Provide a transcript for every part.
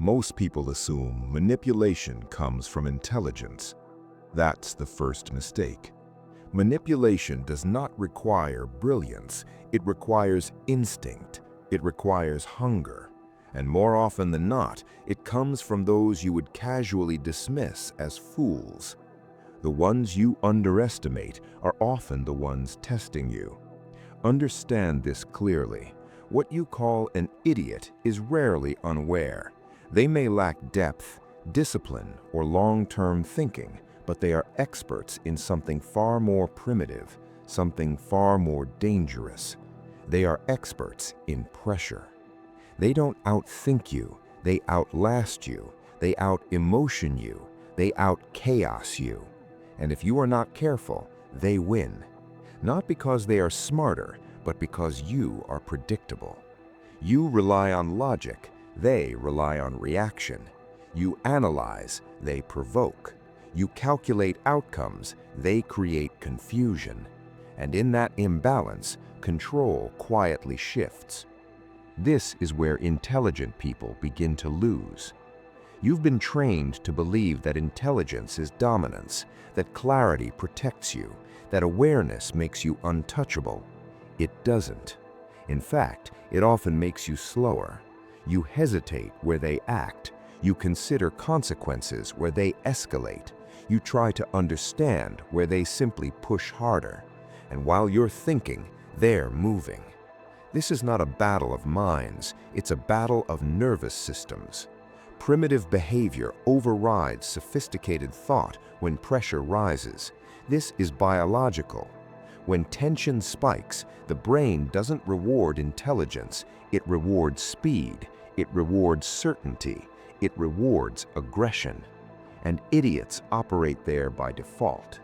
Most people assume manipulation comes from intelligence. That's the first mistake. Manipulation does not require brilliance, it requires instinct, it requires hunger. And more often than not, it comes from those you would casually dismiss as fools. The ones you underestimate are often the ones testing you. Understand this clearly. What you call an idiot is rarely unaware. They may lack depth, discipline, or long-term thinking, but they are experts in something far more primitive, something far more dangerous. They are experts in pressure. They don't outthink you, they outlast you, they out-emotion you, they out-chaos you. And if you are not careful, they win. Not because they are smarter, but because you are predictable. You rely on logic, they rely on reaction. You analyze, they provoke. You calculate outcomes, they create confusion. And in that imbalance, control quietly shifts. This is where intelligent people begin to lose. You've been trained to believe that intelligence is dominance, that clarity protects you, that awareness makes you untouchable. It doesn't. In fact, it often makes you slower. You hesitate where they act. You consider consequences where they escalate. You try to understand where they simply push harder. And while you're thinking, they're moving. This is not a battle of minds, it's a battle of nervous systems. Primitive behavior overrides sophisticated thought when pressure rises. This is biological. When tension spikes, the brain doesn't reward intelligence, it rewards speed, it rewards certainty, it rewards aggression. And idiots operate there by default.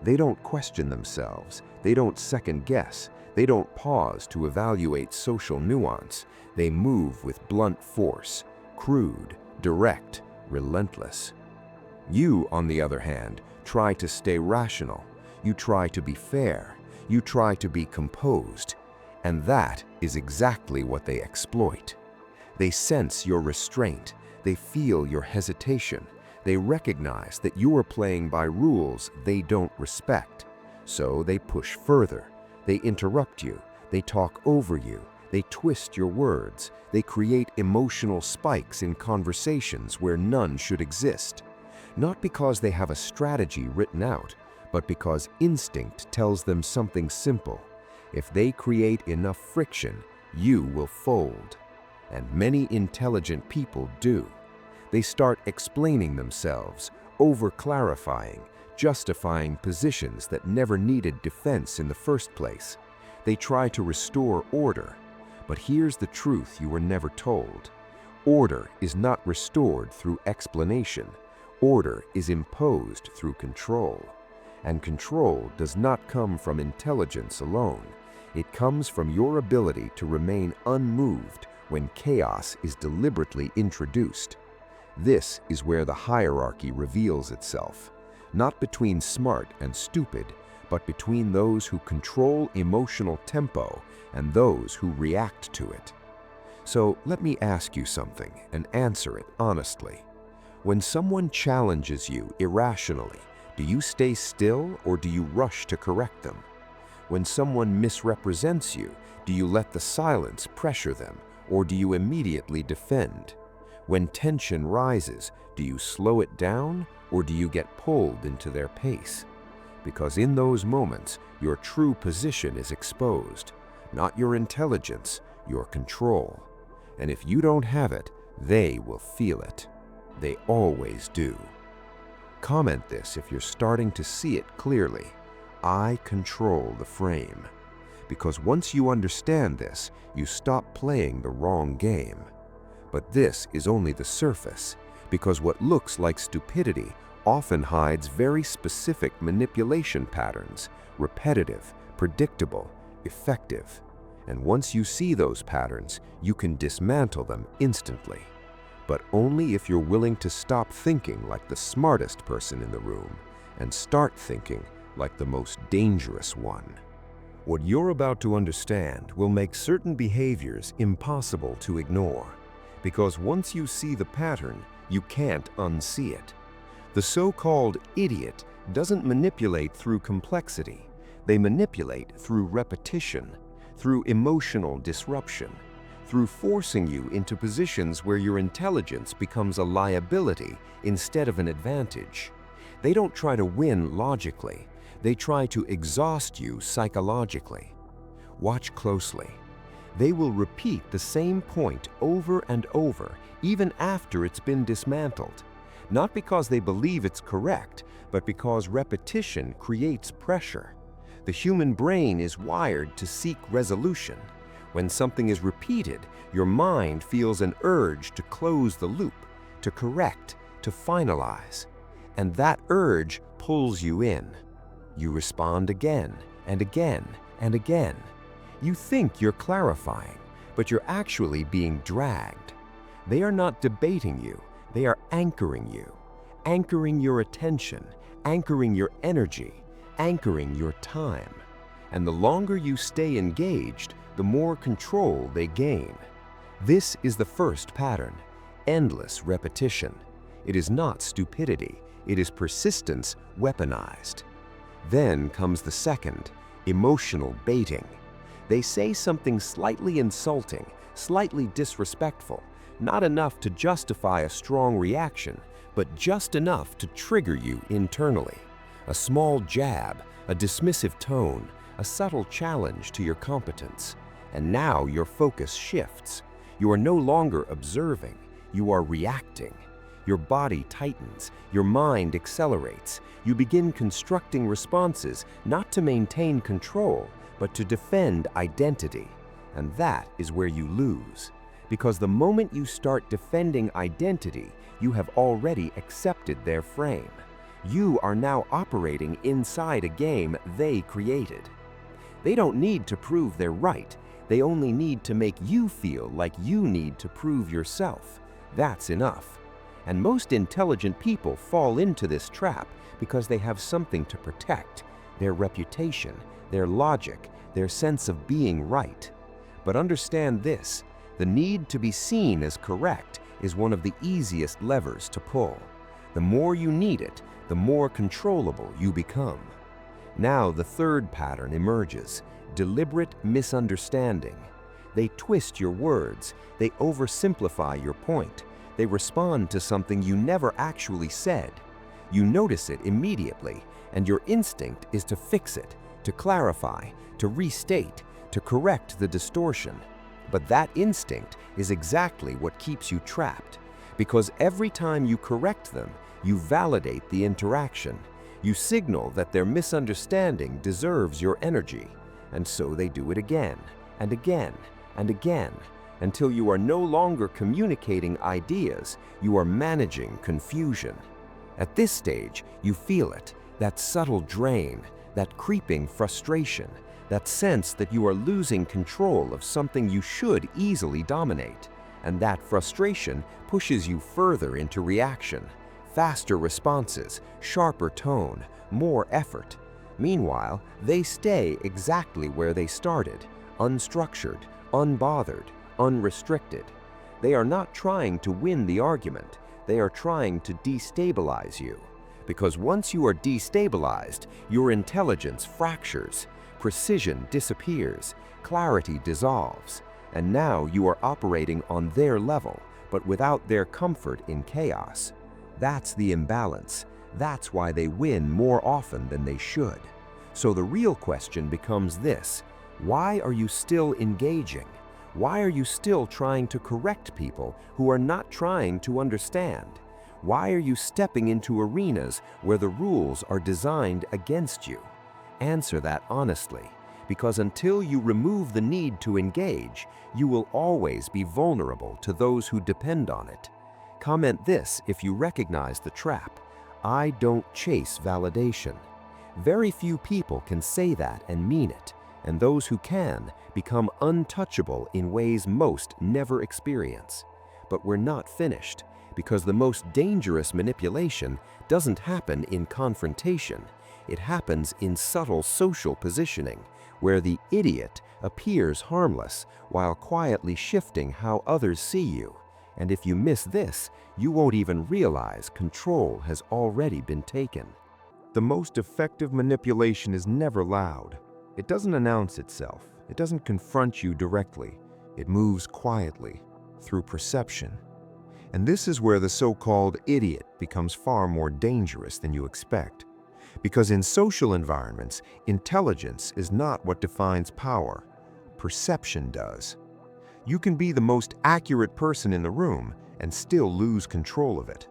They don't question themselves, they don't second guess, they don't pause to evaluate social nuance. They move with blunt force, crude, direct, relentless. You, on the other hand, try to stay rational. You try to be fair. You try to be composed. And that is exactly what they exploit. They sense your restraint. They feel your hesitation. They recognize that you are playing by rules they don't respect. So they push further. They interrupt you. They talk over you. They twist your words. They create emotional spikes in conversations where none should exist. Not because they have a strategy written out, but because instinct tells them something simple. If they create enough friction, you will fold. And many intelligent people do. They start explaining themselves, over-clarifying, justifying positions that never needed defense in the first place. They try to restore order. But here's the truth you were never told. Order is not restored through explanation. Order is imposed through control. And control does not come from intelligence alone. It comes from your ability to remain unmoved when chaos is deliberately introduced. This is where the hierarchy reveals itself, not between smart and stupid, but between those who control emotional tempo and those who react to it. So let me ask you something and answer it honestly. When someone challenges you irrationally, do you stay still or do you rush to correct them? When someone misrepresents you, do you let the silence pressure them or do you immediately defend? When tension rises, do you slow it down or do you get pulled into their pace? Because in those moments, your true position is exposed, not your intelligence, your control. And if you don't have it, they will feel it. They always do. Comment this if you're starting to see it clearly. I control the frame. Because once you understand this, you stop playing the wrong game. But this is only the surface, because what looks like stupidity often hides very specific manipulation patterns, repetitive, predictable, effective. And once you see those patterns, you can dismantle them instantly. But only if you're willing to stop thinking like the smartest person in the room and start thinking like the most dangerous one. What you're about to understand will make certain behaviors impossible to ignore, because once you see the pattern, you can't unsee it. The so-called idiot doesn't manipulate through complexity. They manipulate through repetition, through emotional disruption, through forcing you into positions where your intelligence becomes a liability instead of an advantage. They don't try to win logically. They try to exhaust you psychologically. Watch closely. They will repeat the same point over and over, even after it's been dismantled. Not because they believe it's correct, but because repetition creates pressure. The human brain is wired to seek resolution. When something is repeated, your mind feels an urge to close the loop, to correct, to finalize. And that urge pulls you in. You respond again and again and again. You think you're clarifying, but you're actually being dragged. They are not debating you, they are anchoring you, anchoring your attention, anchoring your energy, anchoring your time. And the longer you stay engaged, the more control they gain. This is the first pattern, endless repetition. It is not stupidity, it is persistence weaponized. Then comes the second, emotional baiting. They say something slightly insulting, slightly disrespectful, not enough to justify a strong reaction, but just enough to trigger you internally. A small jab, a dismissive tone, a subtle challenge to your competence. And now your focus shifts. You are no longer observing, you are reacting. Your body tightens, your mind accelerates. You begin constructing responses not to maintain control, but to defend identity. And that is where you lose. Because the moment you start defending identity, you have already accepted their frame. You are now operating inside a game they created. They don't need to prove they're right. They only need to make you feel like you need to prove yourself. That's enough. And most intelligent people fall into this trap because they have something to protect, their reputation, their logic, their sense of being right. But understand this, the need to be seen as correct is one of the easiest levers to pull. The more you need it, the more controllable you become. Now the third pattern emerges, deliberate misunderstanding. They twist your words, they oversimplify your point, they respond to something you never actually said. You notice it immediately, and your instinct is to fix it, to clarify, to restate, to correct the distortion. But that instinct is exactly what keeps you trapped, because every time you correct them, you validate the interaction. You signal that their misunderstanding deserves your energy, and so they do it again and again and again, until you are no longer communicating ideas, you are managing confusion. At this stage, you feel it, that subtle drain, that creeping frustration, that sense that you are losing control of something you should easily dominate. And that frustration pushes you further into reaction. Faster responses, sharper tone, more effort. Meanwhile, they stay exactly where they started, unstructured, unbothered, unrestricted. They are not trying to win the argument, they are trying to destabilize you. Because once you are destabilized, your intelligence fractures, precision disappears, clarity dissolves, and now you are operating on their level, but without their comfort in chaos. That's the imbalance. That's why they win more often than they should. So the real question becomes this: why are you still engaging? Why are you still trying to correct people who are not trying to understand? Why are you stepping into arenas where the rules are designed against you? Answer that honestly, because until you remove the need to engage, you will always be vulnerable to those who depend on it. Comment this if you recognize the trap: I don't chase validation. Very few people can say that and mean it, and those who can become untouchable in ways most never experience. But we're not finished, because the most dangerous manipulation doesn't happen in confrontation. It happens in subtle social positioning, where the idiot appears harmless while quietly shifting how others see you. And if you miss this, you won't even realize control has already been taken. The most effective manipulation is never loud. It doesn't announce itself. It doesn't confront you directly. It moves quietly, through perception. And this is where the so-called idiot becomes far more dangerous than you expect. Because in social environments, intelligence is not what defines power. Perception does. You can be the most accurate person in the room and still lose control of it.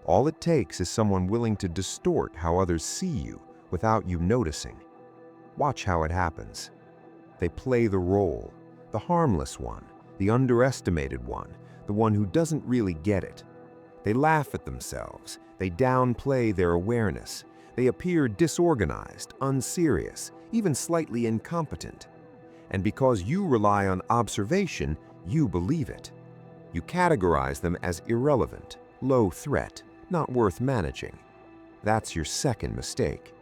All it takes is someone willing to distort how others see you without you noticing. Watch how it happens. They play the role, the harmless one, the underestimated one, the one who doesn't really get it. They laugh at themselves. They downplay their awareness. They appear disorganized, unserious, even slightly incompetent. And because you rely on observation, you believe it. You categorize them as irrelevant, low threat, not worth managing. That's your second mistake.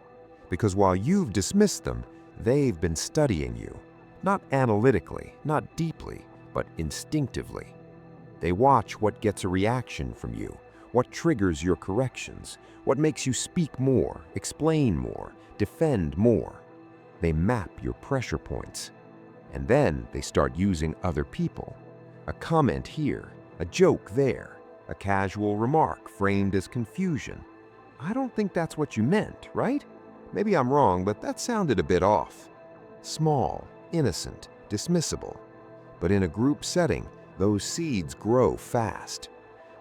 Because while you've dismissed them, they've been studying you. Not analytically, not deeply, but instinctively. They watch what gets a reaction from you, what triggers your corrections, what makes you speak more, explain more, defend more. They map your pressure points. And then they start using other people. A comment here, a joke there, a casual remark framed as confusion. I don't think that's what you meant, right? Maybe I'm wrong, but that sounded a bit off. Small, innocent, dismissible. But in a group setting, those seeds grow fast.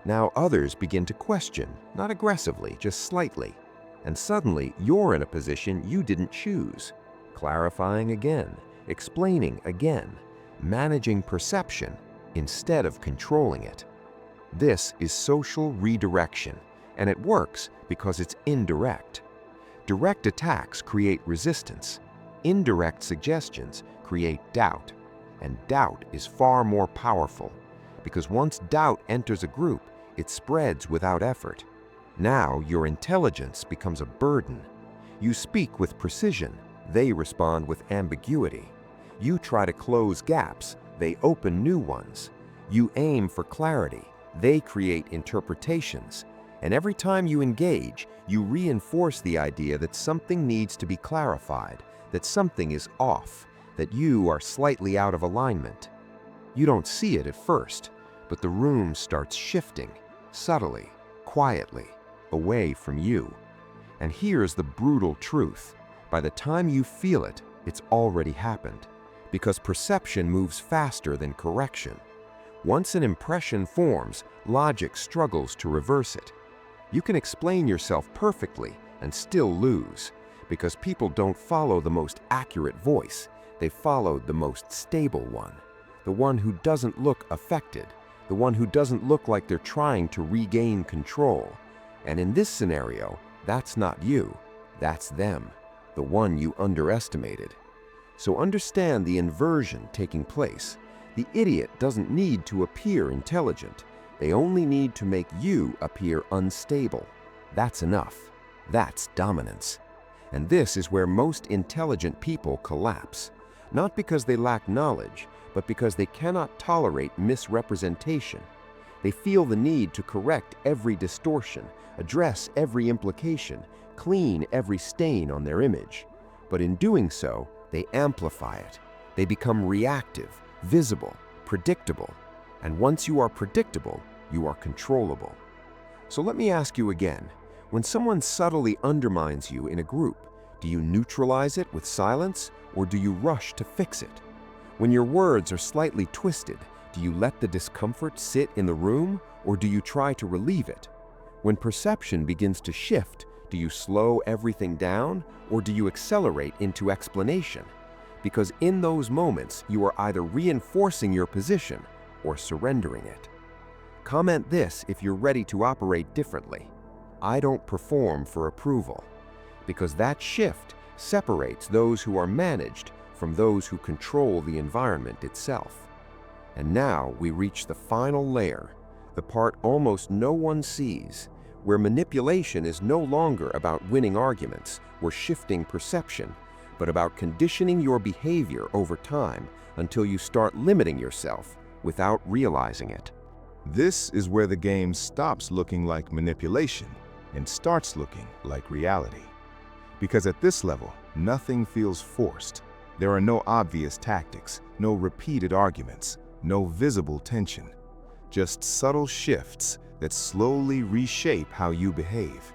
Now others begin to question, not aggressively, just slightly. And suddenly you're in a position you didn't choose. Clarifying again, explaining again, managing perception instead of controlling it. This is social redirection, and it works because it's indirect. Direct attacks create resistance. Indirect suggestions create doubt. And doubt is far more powerful, because once doubt enters a group, it spreads without effort. Now your intelligence becomes a burden. You speak with precision, they respond with ambiguity. You try to close gaps, they open new ones. You aim for clarity, they create interpretations. And every time you engage, you reinforce the idea that something needs to be clarified, that something is off, that you are slightly out of alignment. You don't see it at first, but the room starts shifting, subtly, quietly, away from you. And here's the brutal truth. By the time you feel it, it's already happened, because perception moves faster than correction. Once an impression forms, logic struggles to reverse it. You can explain yourself perfectly and still lose, because people don't follow the most accurate voice. They follow the most stable one, the one who doesn't look affected, the one who doesn't look like they're trying to regain control. And in this scenario, that's not you, that's them, the one you underestimated. So understand the inversion taking place. The idiot doesn't need to appear intelligent. They only need to make you appear unstable. That's enough. That's dominance. And this is where most intelligent people collapse. Not because they lack knowledge, but because they cannot tolerate misrepresentation. They feel the need to correct every distortion, address every implication, clean every stain on their image. But in doing so, they amplify it. They become reactive, visible, predictable. And once you are predictable, you are controllable. So let me ask you again, when someone subtly undermines you in a group, do you neutralize it with silence, or do you rush to fix it? When your words are slightly twisted, do you let the discomfort sit in the room, or do you try to relieve it? When perception begins to shift, do you slow everything down, or do you accelerate into explanation? Because in those moments, you are either reinforcing your position or surrendering it. Comment this if you're ready to operate differently. I don't perform for approval. Because that shift separates those who are managed from those who control the environment itself. And now we reach the final layer, the part almost no one sees, where manipulation is no longer about winning arguments or shifting perception, but about conditioning your behavior over time until you start limiting yourself without realizing it. This is where the game stops looking like manipulation and starts looking like reality. Because at this level, nothing feels forced. There are no obvious tactics, no repeated arguments, no visible tension. Just subtle shifts that slowly reshape how you behave.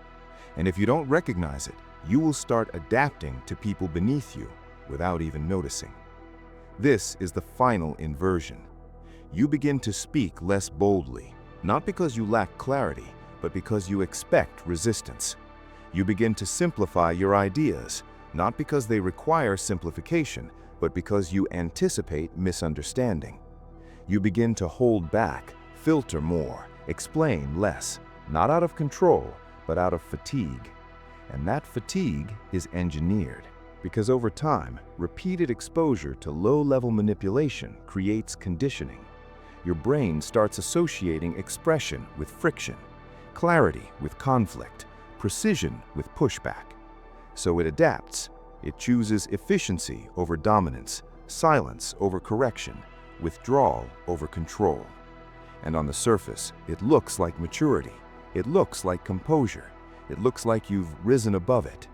And if you don't recognize it, you will start adapting to people beneath you without even noticing. This is the final inversion. You begin to speak less boldly, not because you lack clarity, but because you expect resistance. You begin to simplify your ideas, not because they require simplification, but because you anticipate misunderstanding. You begin to hold back, filter more, explain less, not out of control, but out of fatigue. And that fatigue is engineered, because over time, repeated exposure to low-level manipulation creates conditioning. Your brain starts associating expression with friction, clarity with conflict, precision with pushback. So it adapts. It chooses efficiency over dominance, silence over correction, withdrawal over control. And on the surface, it looks like maturity. It looks like composure. It looks like you've risen above it.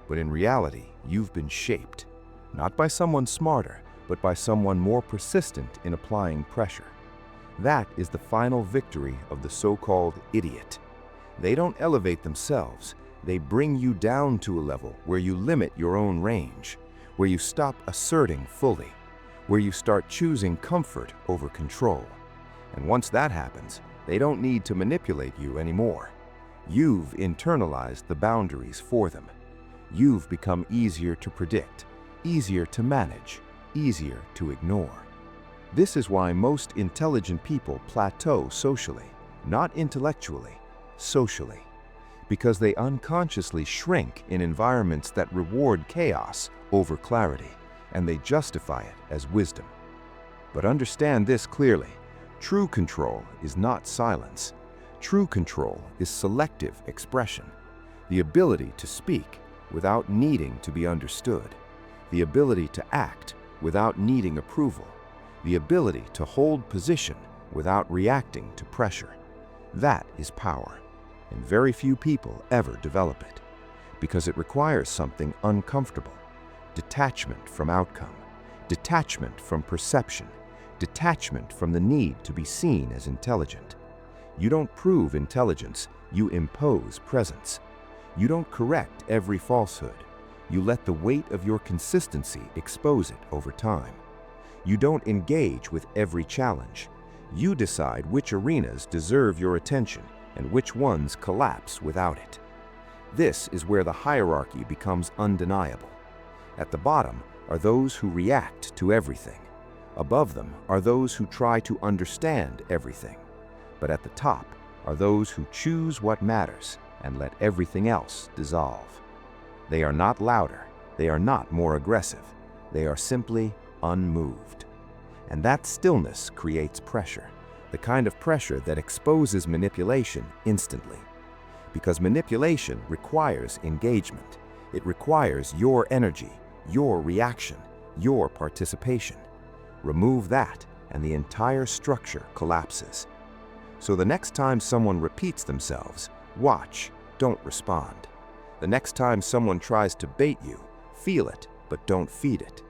But in reality, you've been shaped, not by someone smarter, but by someone more persistent in applying pressure. That is the final victory of the so-called idiot. They don't elevate themselves. They bring you down to a level where you limit your own range, where you stop asserting fully, where you start choosing comfort over control. And once that happens, they don't need to manipulate you anymore. You've internalized the boundaries for them. You've become easier to predict, easier to manage, easier to ignore. This is why most intelligent people plateau socially, not intellectually, socially, because they unconsciously shrink in environments that reward chaos over clarity, and they justify it as wisdom. But understand this clearly. True control is not silence. True control is selective expression, the ability to speak without needing to be understood, the ability to act without needing approval, the ability to hold position without reacting to pressure. That is power, and very few people ever develop it, because it requires something uncomfortable: detachment from outcome, detachment from perception, detachment from the need to be seen as intelligent. You don't prove intelligence, you impose presence. You don't correct every falsehood. You let the weight of your consistency expose it over time. You don't engage with every challenge. You decide which arenas deserve your attention and which ones collapse without it. This is where the hierarchy becomes undeniable. At the bottom are those who react to everything. Above them are those who try to understand everything. But at the top are those who choose what matters and let everything else dissolve. They are not louder. They are not more aggressive. They are simply unmoved. And that stillness creates pressure, the kind of pressure that exposes manipulation instantly. Because manipulation requires engagement. It requires your energy, your reaction, your participation. Remove that, and the entire structure collapses. So the next time someone repeats themselves, watch, don't respond. The next time someone tries to bait you, feel it, but don't feed it.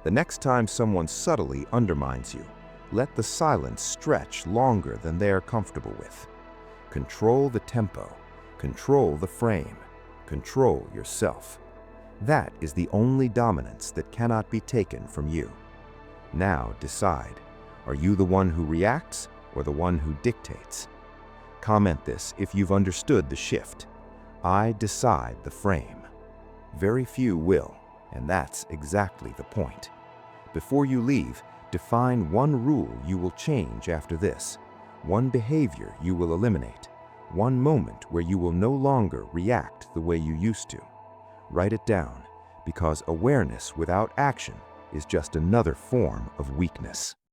The next time someone subtly undermines you, let the silence stretch longer than they are comfortable with. Control the tempo, control the frame, control yourself. That is the only dominance that cannot be taken from you. Now decide, are you the one who reacts or the one who dictates? Comment this if you've understood the shift. I decide the frame. Very few will, and that's exactly the point. Before you leave, define one rule you will change after this, one behavior you will eliminate, one moment where you will no longer react the way you used to. Write it down, because awareness without action is just another form of weakness.